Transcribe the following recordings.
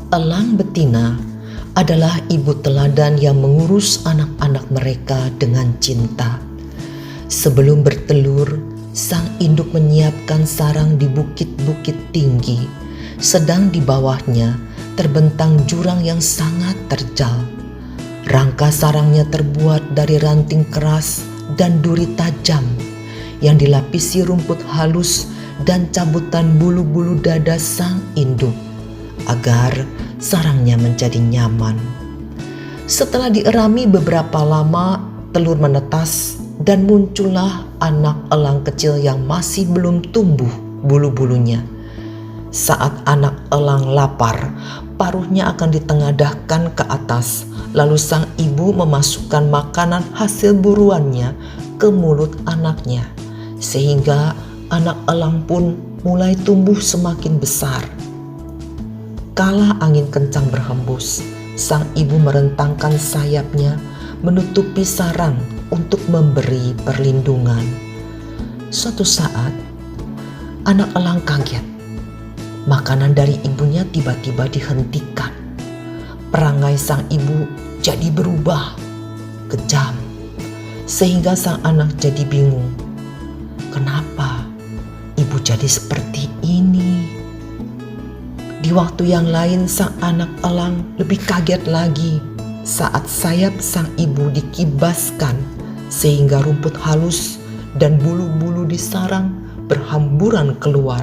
Elang betina adalah ibu teladan yang mengurus anak-anak mereka dengan cinta. Sebelum bertelur, sang induk menyiapkan sarang di bukit-bukit tinggi, sedang di bawahnya terbentang jurang yang sangat terjal. Rangka sarangnya terbuat dari ranting keras dan duri tajam yang dilapisi rumput halus dan cabutan bulu-bulu dada sang induk, agar sarangnya menjadi nyaman. Setelah dierami beberapa lama, telur menetas dan muncullah anak elang kecil yang masih belum tumbuh bulu-bulunya. Saat anak elang lapar, paruhnya akan ditengadahkan ke atas, lalu sang ibu memasukkan makanan hasil buruannya ke mulut anaknya, sehingga anak elang pun mulai tumbuh semakin besar. Kala angin kencang berhembus, sang ibu merentangkan sayapnya menutupi sarang untuk memberi perlindungan. Suatu saat, anak elang kaget. Makanan dari ibunya tiba-tiba dihentikan. Perangai sang ibu jadi berubah, kejam, sehingga sang anak jadi bingung. Kenapa ibu jadi seperti ini? Di waktu yang lain, sang anak elang lebih kaget lagi saat sayap sang ibu dikibaskan sehingga rumput halus dan bulu-bulu di sarang berhamburan keluar.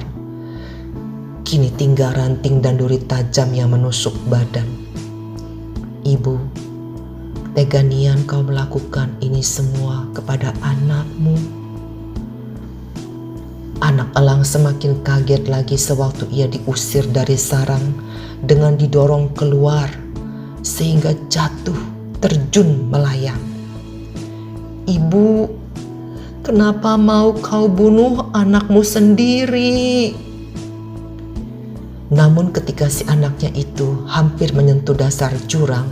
Kini tinggal ranting dan duri tajam yang menusuk badan. Ibu, tega nian kau melakukan ini semua kepada anakmu. Anak elang semakin kaget lagi sewaktu ia diusir dari sarang dengan didorong keluar sehingga jatuh terjun melayang. Ibu, kenapa mau kau bunuh anakmu sendiri? Namun ketika si anaknya itu hampir menyentuh dasar jurang,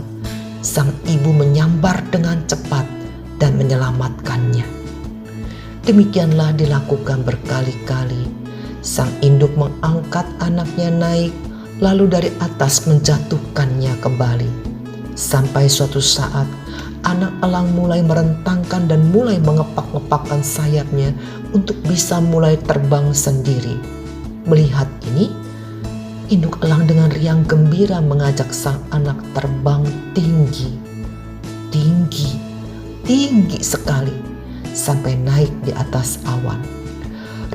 sang ibu menyambar dengan cepat dan menyelamatkannya. Demikianlah dilakukan berkali-kali. Sang induk mengangkat anaknya naik, lalu dari atas menjatuhkannya kembali. Sampai suatu saat, anak elang mulai merentangkan dan mulai mengepak-ngepakkan sayapnya untuk bisa mulai terbang sendiri. Melihat ini, induk elang dengan riang gembira mengajak sang anak terbang tinggi, tinggi sekali, sampai naik di atas awan.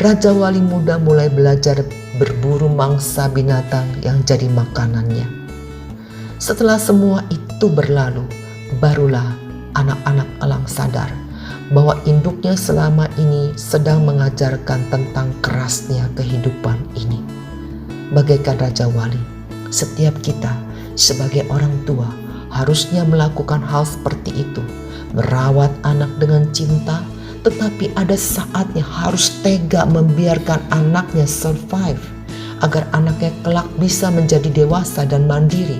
Raja Wali muda mulai belajar berburu mangsa binatang yang jadi makanannya. Setelah semua itu berlalu, barulah anak-anak elang sadar bahwa induknya selama ini sedang mengajarkan tentang kerasnya kehidupan ini. Bagaikan Raja Wali, setiap kita sebagai orang tua harusnya melakukan hal seperti itu, merawat anak dengan cinta, tetapi ada saatnya harus tega membiarkan anaknya survive agar anaknya kelak bisa menjadi dewasa dan mandiri.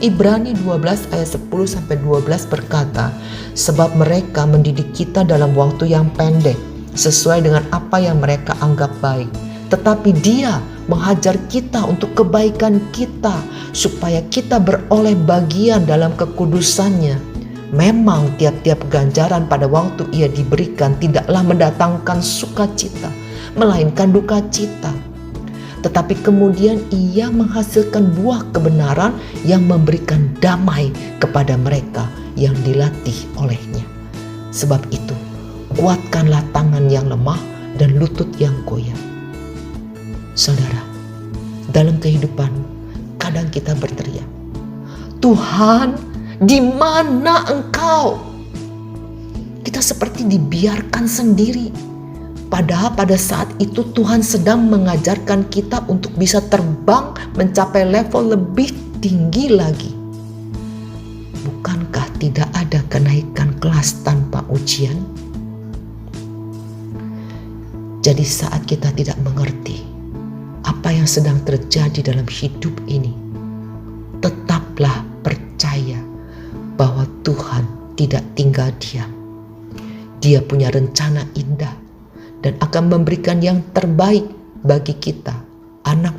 Ibrani 12 ayat 10-12 berkata, sebab mereka mendidik kita dalam waktu yang pendek sesuai dengan apa yang mereka anggap baik, tetapi Dia menghajar kita untuk kebaikan kita supaya kita beroleh bagian dalam kekudusannya. Memang tiap-tiap ganjaran pada waktu ia diberikan tidaklah mendatangkan sukacita, melainkan duka cita. Tetapi kemudian ia menghasilkan buah kebenaran yang memberikan damai kepada mereka yang dilatih olehnya. Sebab itu, kuatkanlah tangan yang lemah dan lutut yang goyah. Saudara, dalam kehidupan kadang kita berteriak, Tuhan, di mana Engkau? Kita seperti dibiarkan sendiri. Padahal pada saat itu Tuhan sedang mengajarkan kita untuk bisa terbang mencapai level lebih tinggi lagi. Bukankah tidak ada kenaikan kelas tanpa ujian? Jadi saat kita tidak mengerti apa yang sedang terjadi dalam hidup ini, tetaplah percaya bahwa Tuhan tidak tinggal diam. Dia punya rencana indah dan akan memberikan yang terbaik bagi kita, anak